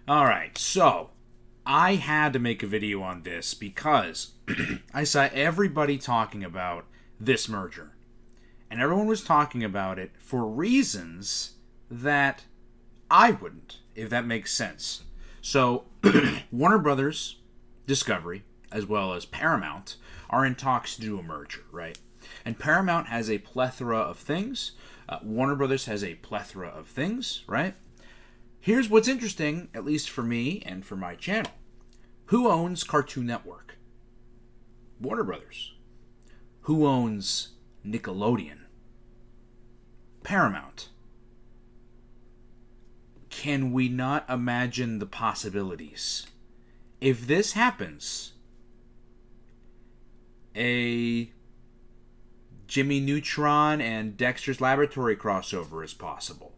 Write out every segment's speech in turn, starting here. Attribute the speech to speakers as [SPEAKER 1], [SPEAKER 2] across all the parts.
[SPEAKER 1] Alright, so I had to make a video on this because I saw everybody talking about this merger. And everyone was talking about it for reasons that I wouldn't, if that makes sense. So, Warner Brothers, Discovery, as well as Paramount, are in talks to do a merger, right? And Paramount has a plethora of things. Warner Brothers has a plethora of things, right? Here's what's interesting, at least for me and for my channel. Who owns Cartoon Network? Warner Brothers. Who owns Nickelodeon? Paramount. Can we not imagine the possibilities? If this happens, a Jimmy Neutron and Dexter's Laboratory crossover is possible.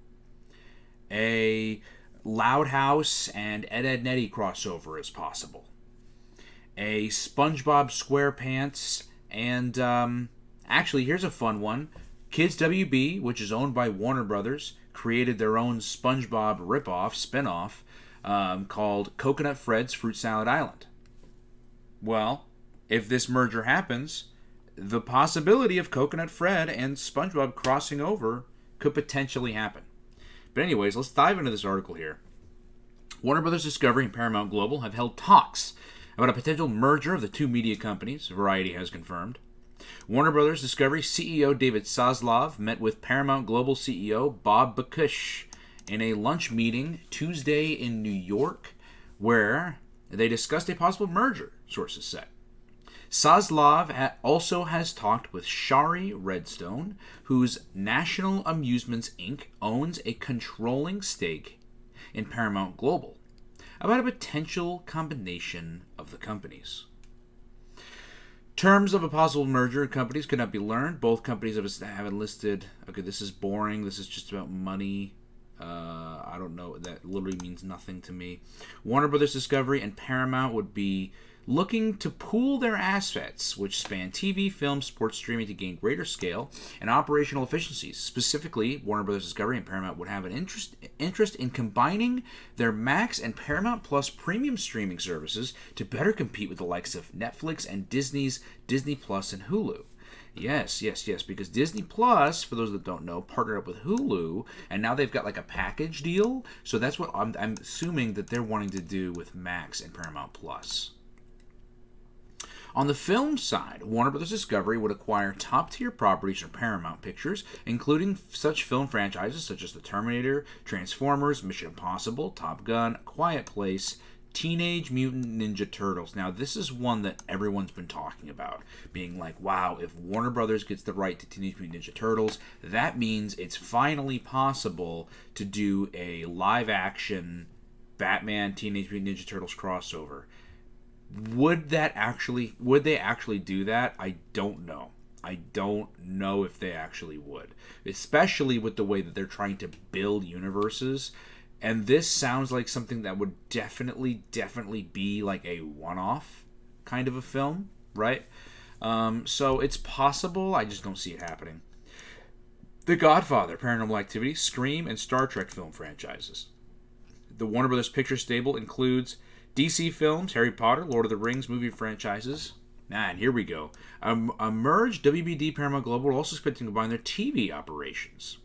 [SPEAKER 1] A Loud House and Ed, Ed and Eddy crossover is possible. A SpongeBob SquarePants and actually, here's a fun one. Kids WB, which is owned by Warner Brothers, created their own SpongeBob ripoff, spinoff, called Coconut Fred's Fruit Salad Island. Well, if this merger happens, the possibility of Coconut Fred and SpongeBob crossing over could potentially happen. But anyways, let's dive into this article here. Warner Brothers Discovery and Paramount Global have held talks about a potential merger of the two media companies, Variety has confirmed. Warner Brothers Discovery CEO David Zaslav met with Paramount Global CEO Bob Bakush in a lunch meeting Tuesday in New York, where they discussed a possible merger, sources said. Zaslav also has talked with Shari Redstone, whose National Amusements Inc. owns a controlling stake in Paramount Global, about a potential combination of the companies. Terms of a possible merger of companies could not be learned. Both companies have enlisted. Okay, this is boring. This is just about money. I don't know. That literally means nothing to me. Warner Brothers Discovery and Paramount would be looking to pool their assets, which span TV, film, sports streaming, to gain greater scale and operational efficiencies. Specifically, Warner Bros. Discovery and Paramount would have an interest in combining their Max and Paramount Plus premium streaming services to better compete with the likes of Netflix and Disney's Disney Plus and Hulu. Yes, because Disney Plus, for those that don't know, partnered up with Hulu, and now they've got like a package deal. So that's what I'm assuming that they're wanting to do with Max and Paramount Plus. On the film side, Warner Bros. Discovery would acquire top-tier properties from Paramount Pictures, including such film franchises such as The Terminator, Transformers, Mission Impossible, Top Gun, Quiet Place, Teenage Mutant Ninja Turtles. Now, this is one that everyone's been talking about, being like, wow, if Warner Brothers gets the right to Teenage Mutant Ninja Turtles, that means it's finally possible to do a live-action Batman Teenage Mutant Ninja Turtles crossover. Would they actually do that? I don't know. I don't know if they actually would, especially with the way that they're trying to build universes. And this sounds like something that would definitely be like a one-off kind of a film, right? So it's possible. I just don't see it happening. The Godfather, Paranormal Activity, Scream, and Star Trek film franchises. The Warner Brothers Picture stable includes DC Films, Harry Potter, Lord of the Rings movie franchises. And here we go. A merged WBD Paramount Global are also expecting to combine their TV operations.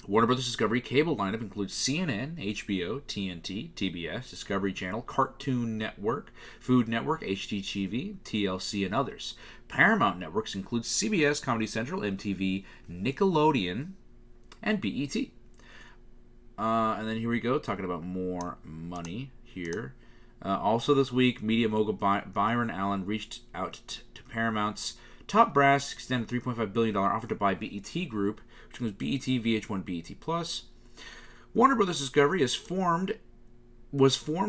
[SPEAKER 1] Warner Bros. Discovery cable lineup includes CNN, HBO, TNT, TBS, Discovery Channel, Cartoon Network, Food Network, HGTV, TLC, and others. Paramount networks include CBS, Comedy Central, MTV, Nickelodeon, and BET. And then here we go, talking about more money here. Also this week, media mogul Byron Allen reached out to Paramount's top brass, extended $3.5 billion offer to buy BET Group, which includes BET, VH1, BET+. Warner Bros. Discovery was formed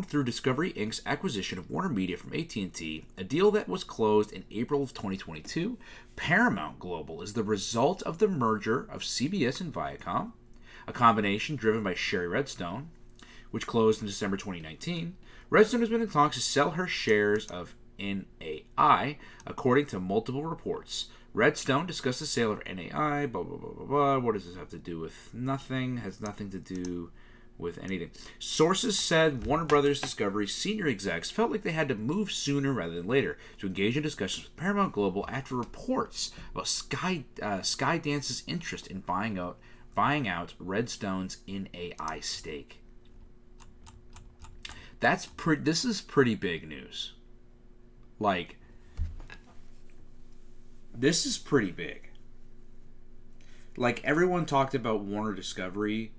[SPEAKER 1] through Discovery Inc.'s acquisition of Warner Media from AT&T, a deal that was closed in April of 2022. Paramount Global is the result of the merger of CBS and Viacom, a combination driven by Shari Redstone, which closed in December 2019. Redstone has been in talks to sell her shares of NAI, according to multiple reports. Redstone discussed the sale of NAI, blah, blah, blah, blah, blah. What does this have to do with nothing? Has nothing to do with anything. Sources said Warner Brothers Discovery senior execs felt like they had to move sooner rather than later to engage in discussions with Paramount Global after reports about Skydance's interest in buying out Redstone's in-AI stake. This is pretty big news. Like, this is pretty big. Like, everyone talked about Warner Discovery,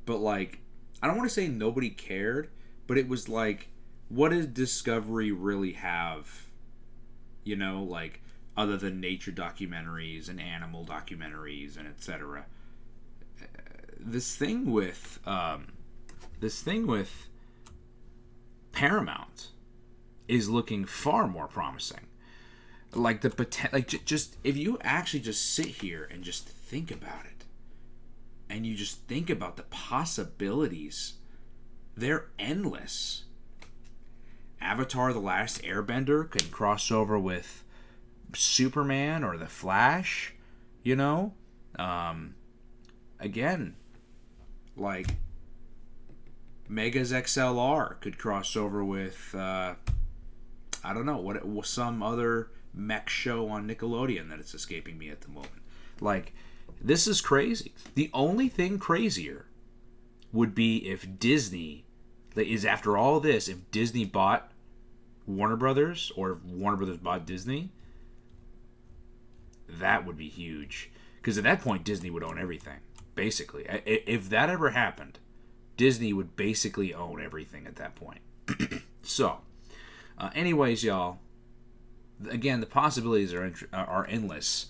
[SPEAKER 1] but, like, I don't want to say nobody cared, but it was like, what does Discovery really have, you know, like, other than nature documentaries and animal documentaries and etc. This thing with Paramount is looking far more promising. Like, just if you actually just sit here and just think about it, and you just think about the possibilities, they're endless. Avatar: The Last Airbender could cross over with Superman or The Flash, you know? Again, like, Megas XLR could cross over with, I don't know, some other mech show on Nickelodeon that it's escaping me at the moment. Like, this is crazy. The only thing crazier would be if Disney is, after all this, if Disney bought Warner Brothers, or if Warner Brothers bought Disney. That would be huge. Because at that point, Disney would own everything, basically. If that ever happened, Disney would basically own everything at that point. So, anyways, y'all, again, the possibilities are endless.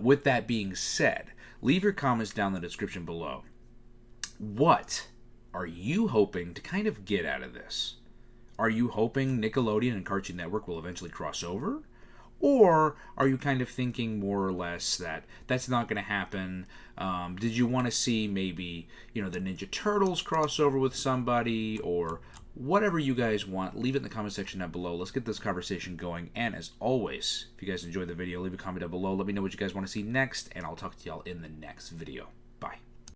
[SPEAKER 1] With that being said, leave your comments down in the description below. What are you hoping to kind of get out of this? Are you hoping Nickelodeon and Cartoon Network will eventually cross over? Or are you kind of thinking more or less that that's not going to happen? Did you want to see maybe, the Ninja Turtles cross over with somebody, or whatever you guys want? Leave it in the comment section down below. Let's get this conversation going. And as always, if you guys enjoyed the video, leave a comment down below. Let me know what you guys want to see next, and I'll talk to y'all in the next video. Bye.